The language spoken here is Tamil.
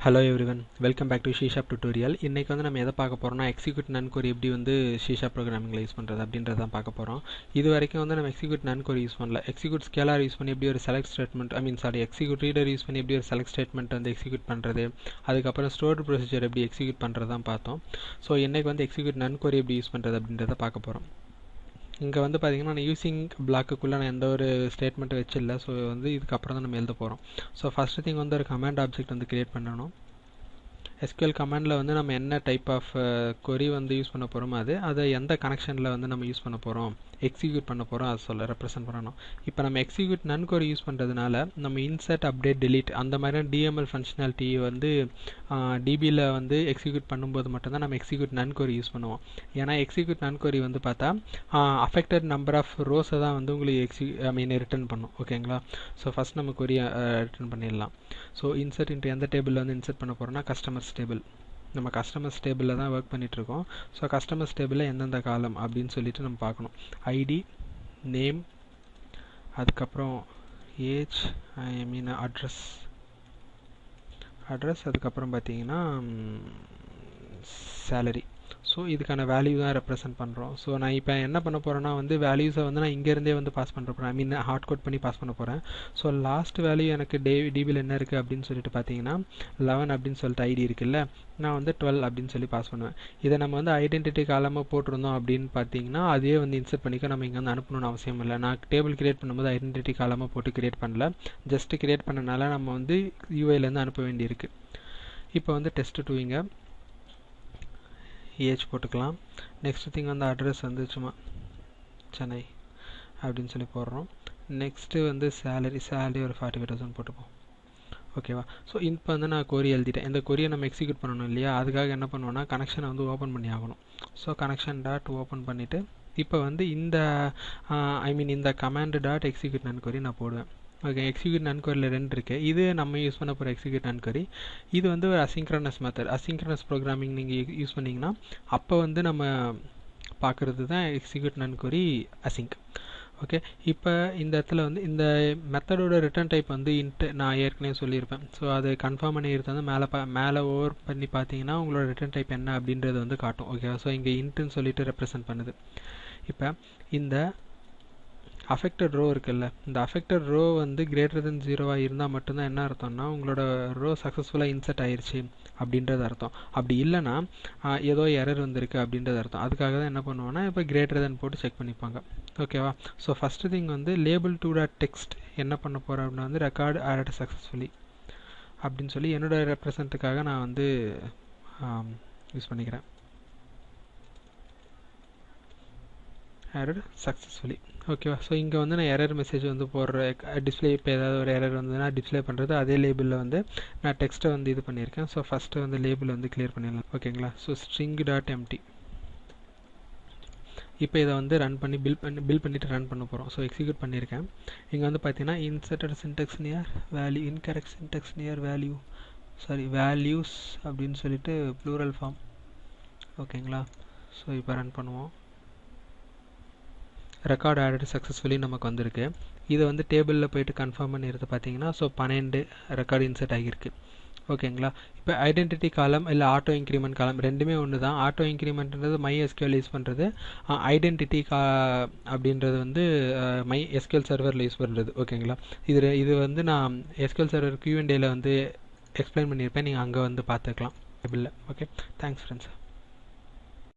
Hello everyone, welcome back to C# tutorial. இன்னைக்கு வந்து நம்ம எதை பார்க்க போறோம்னா execute non-query எப்படி வந்து C# programmingல யூஸ் பண்றது அப்படின்றத தான் பார்க்க போறோம். இது வரைக்கும் வந்து நம்ம execute non-query யூஸ் பண்ணல. execute scalar யூஸ் பண்ணி எப்படி ஒரு select statement execute reader use பண்ணி எப்படி ஒரு select statement வந்து execute பண்றது, அதுக்கு அப்புறம் stored procedure எப்படி execute பண்றது தான் பார்த்தோம். சோ இன்னைக்கு வந்து execute non-query எப்படி யூஸ் பண்றது அப்படின்றத பார்க்க போறோம். இங்க வந்து பாத்தீங்கன்னா நான் யூசிங் பிளாக்குக்குள்ள நான் எந்த ஒரு ஸ்டேட்மெண்ட் வெச்சில்ல. சோ வந்து இதுக்கு அப்புறம் தான் நம்ம எழுத போறோம். சோ ஃபர்ஸ்ட் திங் வந்து ஒரு கமாண்ட் ஆப்ஜெக்ட் வந்து கிரியேட் பண்ணனும். SQL கமாண்ட்ல வந்து நம்ம என்ன டைப் ஆஃப் query வந்து யூஸ் பண்ண போறோமோ அதை எந்த கனெக்ஷன்ல வந்து நம்ம யூஸ் பண்ண போறோம், எக்ஸிக்யூட் பண்ண போறோம் அது சொல்ல ரெப்ரசன்ட் பண்ணனும். இப்போ நம்ம execute non-query யூஸ் பண்றதுனால நம்ம insert update delete அந்த மாதிரியான DML ஃபங்க்ஷனாலிட்டி வந்து DB ல வந்து எக்ஸிக்யூட் பண்ணும்போது மட்டும் தான் நம்ம execute non-query யூஸ் பண்ணுவோம். ஏனா execute non-query வந்து பார்த்தா affected number of rows தான் வந்து உங்களுக்கு ரிட்டர்ன் பண்ணும். ஓகேங்களா? சோ ஃபர்ஸ்ட் நம்ம query ரிட்டர்ன் பண்ணிடலாம். சோ insert into எந்த டேபிள்ல வந்து இன்சர்ட் பண்ண போறோம்னா customers table. நம்ம customers tableல தான் வர்க் பண்ணிட்டு இருக்கோம். சோ customers tableல எந்தெந்த காலம் அப்படினு சொல்லிட்டு நம்ம பார்க்கணும். ID, name, அதுக்கு அப்புறம் age, address அதுக்கு அப்புறம் பாத்தீங்கன்னா salary. சோ இதுக்கான வேல்யூ தான் ரெப்ரசன்ட் பண்றோம். சோ நான் இப்போ என்ன பண்ண போறேன்னா வந்து வேல்யூஸை வந்து நான் இங்க இருந்தே வந்து பாஸ் பண்ண போறேன். ஹார்ட் கோட் பண்ணி பாஸ் பண்ண போறேன். சோ லாஸ்ட் வேல்யூ எனக்கு DB ல என்ன இருக்கு அப்படினு சொல்லிட்டு பாத்தீங்கன்னா 11 அப்படினு சொல்லிட்டு ஐடி இருக்குல்ல, நான் வந்து 12 அப்படினு சொல்லி பாஸ் பண்ணுவேன். இத நம்ம வந்து ஐடென்டிட்டி காலமா போட்டுறோம் அப்படினு பாத்தீங்கன்னா அதையே வந்து இன்சர்ட் பண்ணிக்க நம்ம இங்க வந்து அனுப்பணும்னு அவசியம் இல்ல. நான் டேபிள் கிரியேட் பண்ணும்போது ஐடென்டிட்டி காலமா போட்டு கிரியேட் பண்ணல. ஜஸ்ட் கிரியேட் பண்ணனால நம்ம வந்து UI ல இருந்து அனுப்ப வேண்டியிருக்கு. இப்போ வந்து test2 இங்க ஏஜ் போட்டுக்கலாம். நெக்ஸ்ட் திங் வந்து அட்ரஸ் வந்து சும்மா சென்னை அப்படினு சொல்லி போடுறோம். நெக்ஸ்ட் வந்து salary ஒரு 45,000 போட்டுப்போம். ஓகேவா? சோ இப்போ வந்து நான் query எழுதிட்டேன். இந்த query நம்ம எக்ஸிக்யூட் பண்ணனும் இல்லையா? அதுக்காக என்ன பண்ணுவேன்னா கனெக்ஷனை வந்து ஓபன் பண்ணி ஆகணும். சோ connection.open பண்ணிட்டு இப்போ வந்து இந்த இந்த command.execute non-query நான் போடுவேன். ஓகே, execute non-queryல ரெண்டு இருக்கு. இது நம்ம யூஸ் பண்ண போற execute non-query. இது வந்து ஒரு asynchronous method. asynchronous programming நீங்க யூஸ் பண்ணீங்கன்னா அப்ப வந்து நம்ம பார்க்கிறது தான் execute non-query async. ஓகே, இப்போ இந்த இடத்துல வந்து இந்த மெத்தடோட ரிட்டர்ன் டைப் வந்து int நான் ஏற்கனவே சொல்லியிருப்பேன். சோ அது கன்ஃபார்ம் பண்ணியிருந்தா மேலே ஓவர் பண்ணி பார்த்தீங்கன்னா உங்களோட ரிட்டர்ன் டைப் என்ன அப்படின்றது வந்து காட்டும். ஓகேவா? சோ இங்க intன்னு சொல்லிட்டு ரெப்ரசன்ட் பண்ணுது. இப்போ இந்த affected row இருக்குல்ல, இந்த affected row வந்து greater than 0 இருந்தா மட்டும் தான் என்ன அர்த்தம்னா உங்களோட row சக்சஸ்ஃபுல்லா இன்சர்ட் ஆயிருச்சு அப்படின்றது அர்த்தம். அப்படி இல்லனா ஏதோ எரர் வந்திருக்கு அப்படின்றது அர்த்தம். அதுக்காக தான் என்ன பண்ணுவோம்னா இப்போ greater than போட்டு செக் பண்ணிப்பாங்க. ஓகேவா? சோ ஃபர்ஸ்ட் திங் வந்து label2.text என்ன பண்ண போறேன் அப்படினா வந்து record added successfully அப்படினு சொல்லி என்னோட ரெப்ரசன்ட்காக நான் வந்து யூஸ் பண்ணிக்கிறேன். added successfully. ஓகேவா? சோ இங்க வந்து நான் எரர் மெசேஜ் வந்து போடுற டிஸ்ப்ளே இப்போ ஏதாவது ஒரு எரர் வந்ததுனா டிஸ்ப்ளே பண்றது அதே லேபிள்ல வந்து நான் டெக்ஸ்ட்டை வந்து இது பண்ணியிருக்கேன். சோ ஃபர்ஸ்ட் வந்து லேபிள் வந்து கிளியர் பண்ணிடலாம். ஓகேங்களா? So string.empty. இப்போ இத வந்து ரன் பண்ணி பில்ட் பண்ணிட்டு ரன் பண்ண போறோம். சோ எக்ஸிக்யூட் பண்ணிருக்கேன். இங்க வந்து பாத்தீங்கன்னா inserted syntax near value, incorrect syntax near value, values அப்படினு சொல்லிட்டு plural form. ஓகேங்களா? சோ இப்போ ரன் பண்ணுவோம். record added successfully நமக்கு வந்திருக்கு. இது வந்து டேபிள்ல போய்ட்டு கன்ஃபார்ம் பண்ணிறது பாத்தீங்கன்னா சோ 12 ரெக்கார்ட் இன்சர்ட் ஆகிருக்கு. ஓகேங்களா? இப்போ ஐடென்டிட்டி காலம் இல்ல ஆட்டோ இன்கிரிமென்ட் காலம் ரெண்டுமே ஒண்ணுதான். ஆட்டோ இன்கிரிமென்ட்ன்றது MySQL யூஸ் பண்றது, ஐடென்டிட்டி அப்படின்றது வந்து MySQL சர்வர்ல யூஸ் பண்றது. ஓகேங்களா? இது வந்து நான் SQL சர்வர் Q&A ல வந்து எக்ஸ்பிளைன் பண்ணிருப்பேன். நீங்க அங்க வந்து பார்த்துக்கலாம் டேபிள்ல. Okay, thanks friends.